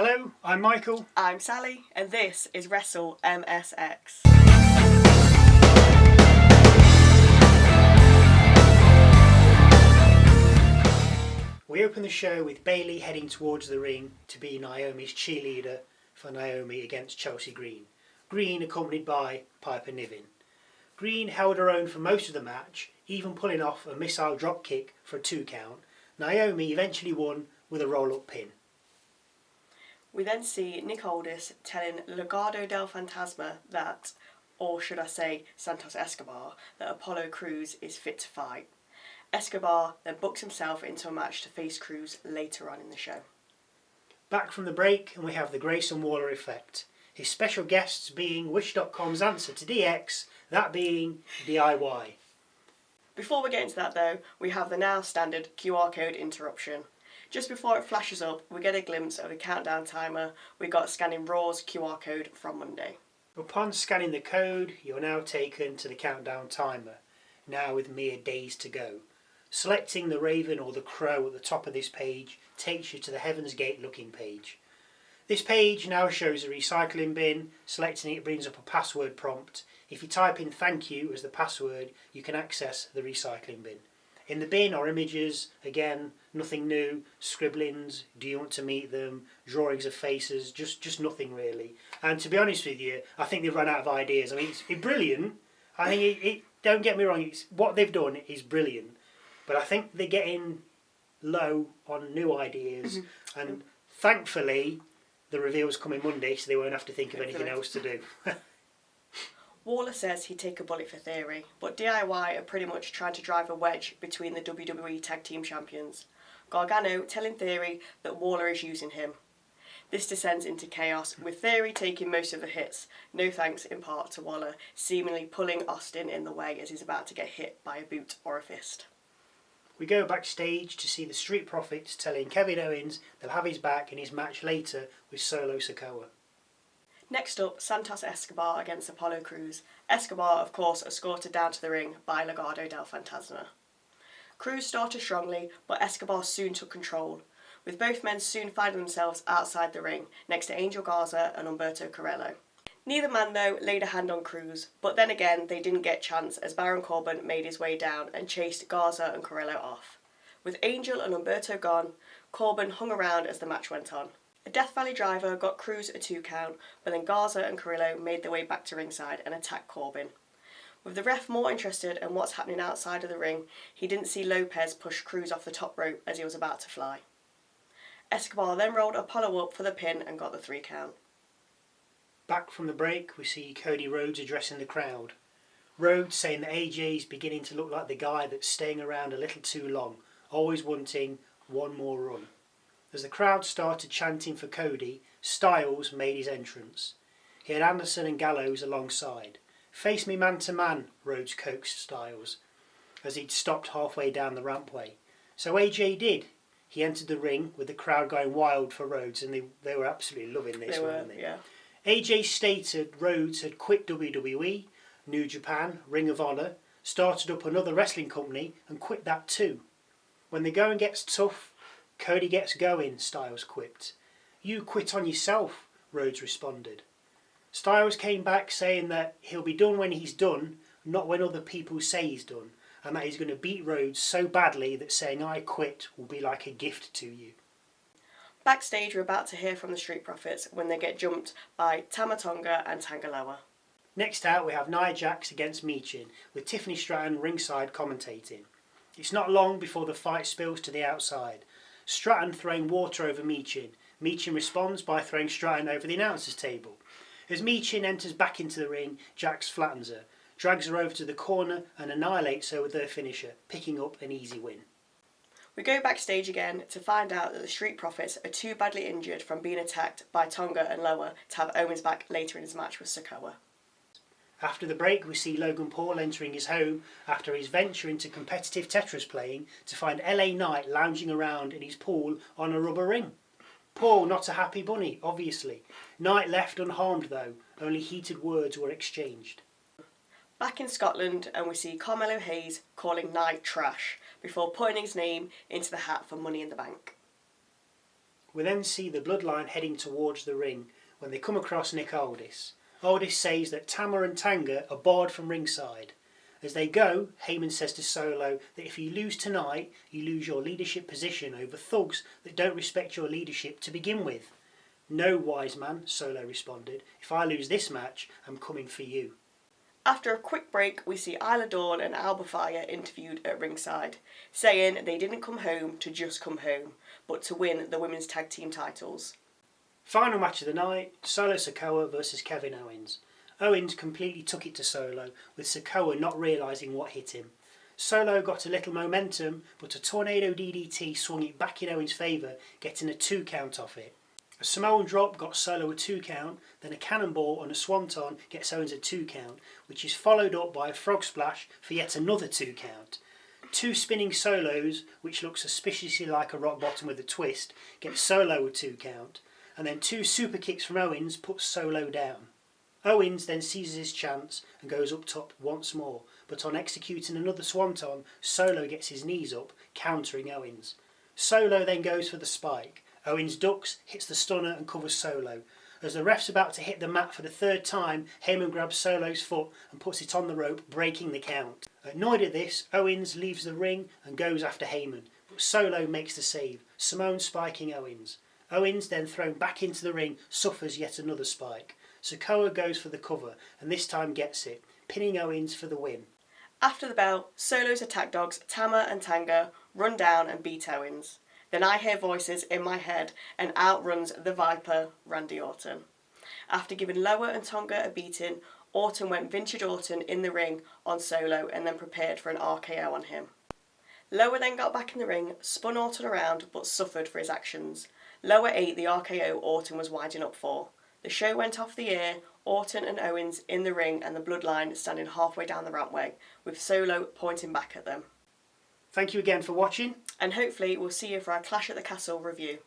Hello, I'm Michael. I'm Sally, and this is Wrestle MSX. We open the show with Bayley heading towards the ring to be Naomi's cheerleader for Naomi against Chelsea Green. Green accompanied by Piper Niven. Green held her own for most of the match, even pulling off a missile drop kick for a 2 count. Naomi eventually won with a roll-up pin. We then see Nick Aldis telling Legado del Fantasma that, or should I say Santos Escobar, that Apollo Crews is fit to fight. Escobar then books himself into a match to face Crews later on in the show. Back from the break, and we have the Grayson Waller effect. His special guests being Wish.com's answer to DX, that being DIY. Before we get into that though, we have the now standard QR code interruption. Just before it flashes up, we get a glimpse of the countdown timer we got scanning Raw's QR code from Monday. Upon scanning the code, you're now taken to the countdown timer, now with mere days to go. Selecting the Raven or the Crow at the top of this page takes you to the Heaven's Gate looking page. This page now shows a recycling bin. Selecting it brings up a password prompt. If you type in thank you as the password, you can access the recycling bin. In the bin are images, again, nothing new, scribblings, do you want to meet them, drawings of faces, just nothing really. And to be honest with you, I think they've run out of ideas. I mean, it's brilliant. I think don't get me wrong, what they've done is brilliant. But I think they're getting low on new ideas. And thankfully, the reveal's coming Monday, so they won't have to think of anything else to do. Waller says he'd take a bullet for Theory, but DIY are pretty much trying to drive a wedge between the WWE Tag Team Champions. Gargano telling Theory that Waller is using him. This descends into chaos, with Theory taking most of the hits, no thanks in part to Waller, seemingly pulling Austin in the way as he's about to get hit by a boot or a fist. We go backstage to see the Street Profits telling Kevin Owens they'll have his back in his match later with Solo Sikoa. Next up, Santos Escobar against Apollo Crews. Escobar, of course, escorted down to the ring by Legado del Fantasma. Crews started strongly, but Escobar soon took control, with both men soon finding themselves outside the ring, next to Angel Garza and Humberto Carrillo. Neither man, though, laid a hand on Crews, but then again they didn't get chance as Baron Corbin made his way down and chased Garza and Carrillo off. With Angel and Humberto gone, Corbin hung around as the match went on. A Death Valley driver got Crews a 2 count, but then Garza and Carrillo made their way back to ringside and attacked Corbin. With the ref more interested in what's happening outside of the ring, he didn't see Lopez push Crews off the top rope as he was about to fly. Escobar then rolled Apollo up for the pin and got the 3 count. Back from the break, we see Cody Rhodes addressing the crowd. Rhodes saying that AJ's beginning to look like the guy that's staying around a little too long, always wanting one more run. As the crowd started chanting for Cody, Styles made his entrance. He had Anderson and Gallows alongside. "Face me man to man," Rhodes coaxed Styles, as he'd stopped halfway down the rampway. So AJ did. He entered the ring with the crowd going wild for Rhodes, and they were absolutely loving this, weren't they? Yeah. AJ stated Rhodes had quit WWE, New Japan, Ring of Honor, started up another wrestling company and quit that too. "When the going gets tough, Cody gets going," Styles quipped. "You quit on yourself," Rhodes responded. Styles came back saying that he'll be done when he's done, not when other people say he's done, and that he's going to beat Rhodes so badly that saying "I quit" will be like a gift to you. Backstage, we're about to hear from the Street Profits when they get jumped by Tama Tonga and Tangaloa. Next out we have Nia Jax against Michin, with Tiffany Stratton ringside commentating. It's not long before the fight spills to the outside. Stratton throwing water over Mechin. Mechin responds by throwing Stratton over the announcer's table. As Mechin enters back into the ring, Jax flattens her, drags her over to the corner and annihilates her with her finisher, picking up an easy win. We go backstage again to find out that the Street Profits are too badly injured from being attacked by Tonga and Loa to have Owens back later in his match with Sikoa. After the break, we see Logan Paul entering his home after his venture into competitive Tetris playing to find LA Knight lounging around in his pool on a rubber ring. Paul not a happy bunny, obviously. Knight left unharmed though, only heated words were exchanged. Back in Scotland, and we see Carmelo Hayes calling Knight trash before putting his name into the hat for Money in the Bank. We then see the Bloodline heading towards the ring when they come across Nick Aldis. Aldis says that Tama and Tanga are barred from ringside. As they go, Heyman says to Solo that if you lose tonight, you lose your leadership position over thugs that don't respect your leadership to begin with. No, wise man, Solo responded. If I lose this match, I'm coming for you. After a quick break, we see Isla Dawn and Alba Fire interviewed at ringside, saying they didn't come home to just come home, but to win the women's tag team titles. Final match of the night, Solo Sikoa versus Kevin Owens. Owens completely took it to Solo, with Sikoa not realising what hit him. Solo got a little momentum, but a tornado DDT swung it back in Owens' favour, getting a 2 count off it. A Samoan drop got Solo a 2 count, then a cannonball and a swanton gets Owens a 2 count, which is followed up by a frog splash for yet another 2 count. 2 spinning solos, which look suspiciously like a rock bottom with a twist, get Solo a 2 count, and then 2 super kicks from Owens put Solo down. Owens then seizes his chance and goes up top once more, but on executing another swanton, Solo gets his knees up, countering Owens. Solo then goes for the spike. Owens ducks, hits the stunner and covers Solo. As the ref's about to hit the mat for the 3rd time, Heyman grabs Solo's foot and puts it on the rope, breaking the count. Annoyed at this, Owens leaves the ring and goes after Heyman, but Solo makes the save, Simone spiking Owens. Owens, then thrown back into the ring, suffers yet another spike. Sikoa goes for the cover and this time gets it, pinning Owens for the win. After the bell, Solo's attack dogs Tama and Tanga run down and beat Owens. Then I hear voices in my head and out runs the Viper, Randy Orton. After giving Lower and Tonga a beating, Orton went Vintage Orton in the ring on Solo and then prepared for an RKO on him. Lower then got back in the ring, spun Orton around but suffered for his actions. Lower ate the RKO Orton was winding up for. The show went off the air, Orton and Owens in the ring and the Bloodline standing halfway down the rampway, with Solo pointing back at them. Thank you again for watching. And hopefully we'll see you for our Clash at the Castle review.